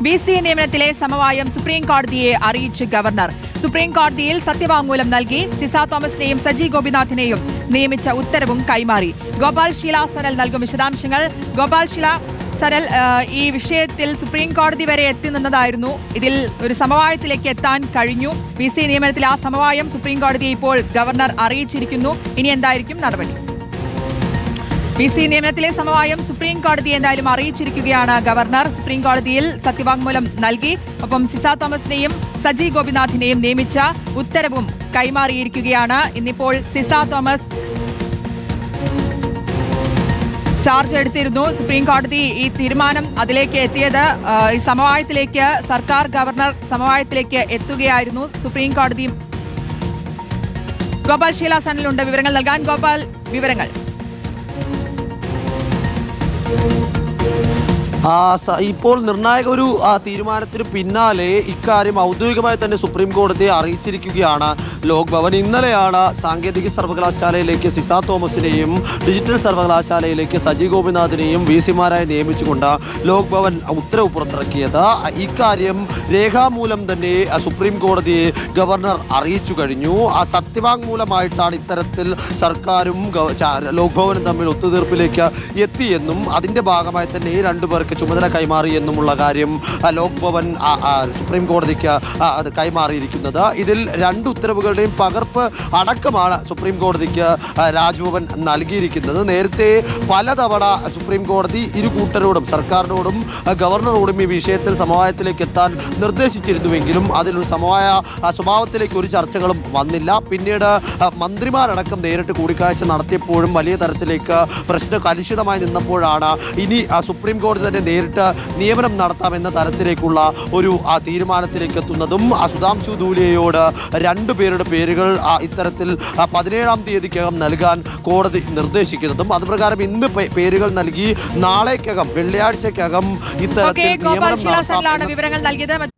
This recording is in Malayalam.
VC നിയമനത്തിലെ സമവായം സുപ്രീം കോടതിയെ അറിയിച്ച് ഗവർണർ. സുപ്രീം കോടതിയിൽ സത്യവാങ്മൂലം നൽകി. സിസ തോമസിനെയും സജി ഗോപിനാഥിനെയും നിയമിച്ച ഉത്തരവും കൈമാറി. ഗോപാൽ ശീല സരൽ നൽകും വിശദാംശങ്ങൾ. ഗോപാൽ ശീല സരൽ, ഈ വിഷയത്തിൽ സുപ്രീം കോടതി വരെ എത്തി നിന്നതായിരുന്നു. ഇതിൽ ഒരു സമവായത്തിലേക്ക് എത്താൻ കഴിഞ്ഞു. VC നിയമനത്തിൽ ആ സമവായം സുപ്രീം കോടതിയെ ഇപ്പോൾ ഗവർണർ അറിയിച്ചിരിക്കുന്നു. ഇനി എന്തായിരിക്കും നടപടി? VC നിയമനത്തിലെ സമവായം സുപ്രീം കോടതിയെ എന്തായാലും അറിയിച്ചിരിക്കുകയാണ് ഗവർണർ. സുപ്രീം കോടതിയിൽ സത്യവാങ്മൂലം നൽകി. ഒപ്പം സിസ തോമസിനെയും സജി ഗോപിനാഥിനെയും നിയമിച്ച ഉത്തരവും കൈമാറിയിരിക്കുകയാണ്. ഇന്നിപ്പോൾ സിസ തോമസ് ചാർജ് എടുത്തിരുന്നു. സുപ്രീം കോടതി ഈ തീരുമാനം അതിലേക്ക് എത്തിയത്, ഈ സമവായത്തിലേക്ക് സർക്കാർ ഗവർണർ സമവായത്തിലേക്ക് എത്തുകയായിരുന്നു. സുപ്രീം കോടതി. ഗോപാൽ ശീല സനലുണ്ട് വിവരങ്ങൾ നൽകാൻ. ഗോപാൽ, വിവരങ്ങൾ. ഇപ്പോൾ നിർണായക ഒരു തീരുമാനത്തിന് പിന്നാലെ ഇക്കാര്യം ഔദ്യോഗികമായി തന്നെ സുപ്രീം കോടതിയെ അറിയിച്ചിരിക്കുകയാണ് ലോക് ഭവൻ. ഇന്നലെയാണ് സാങ്കേതിക സർവകലാശാലയിലേക്ക് സിസ തോമസിനെയും ഡിജിറ്റൽ സർവകലാശാലയിലേക്ക് സജി ഗോപിനാഥിനെയും VC-മാരായി നിയമിച്ചുകൊണ്ട് ലോക് ഭവൻ ഉത്തരവ് പുറത്തിറക്കിയത്. ഇക്കാര്യം രേഖാമൂലം തന്നെ സുപ്രീം കോടതിയെ ഗവർണർ അറിയിച്ചു കഴിഞ്ഞു. സത്യവാങ്മൂലമായിട്ടാണ് ഇത്തരത്തിൽ സർക്കാരും ലോക് ഭവനും തമ്മിൽ ഒത്തുതീർപ്പിലേക്ക് എത്തിയെന്നും അതിന്റെ ഭാഗമായി തന്നെ ഈ രണ്ടുപേർക്ക് ചുമതല കൈമാറി എന്നുമുള്ള കാര്യം ലോക് ഭവൻ സുപ്രീം കോടതിക്ക് അത് കൈമാറിയിരിക്കുന്നത്. ഇതിൽ രണ്ട് ഉത്തരവുകളുടെയും പകർപ്പ് അടക്കമാണ് സുപ്രീം കോടതിക്ക് രാജ്ഭവൻ നൽകിയിരിക്കുന്നത്. നേരത്തെ പലതവണ സുപ്രീം കോടതി ഇരു കൂട്ടരോടും സർക്കാരിനോടും ഗവർണറോടും ഈ വിഷയത്തിൽ സമവായത്തിലേക്ക് എത്താൻ നിർദ്ദേശിച്ചിരുന്നുവെങ്കിലും അതിലൊരു സമവായ സ്വഭാവത്തിലേക്ക് ഒരു ചർച്ചകളും വന്നില്ല. പിന്നീട് മന്ത്രിമാരടക്കം നേരിട്ട് കൂടിക്കാഴ്ച നടത്തിയപ്പോഴും വലിയ തരത്തിലേക്ക് പ്രശ്നം കലുഷിതമായി നിന്നപ്പോഴാണ് ഇനി സുപ്രീം കോടതി തന്നെ നേരിട്ട് നിയമനം നടത്താമെന്ന തരത്തിലേക്കുള്ള ഒരു തീരുമാനത്തിലേക്ക് എത്തുന്നതും. സുധാംശു ധൂലിയയോട് രണ്ടുപേരുടെ പേരുകൾ ഇത്തരത്തിൽ 17-ാം തീയതിക്കകം നൽകാൻ കോടതി നിർദ്ദേശിക്കുന്നതും അതുപ്രകാരം ഇന്ന് പേരുകൾ നൽകി നാളേക്കകം വെള്ളിയാഴ്ചക്കകം ഇത്തരത്തിൽ നിയമനം നടത്താം. വിവരങ്ങൾ നൽകിയത്.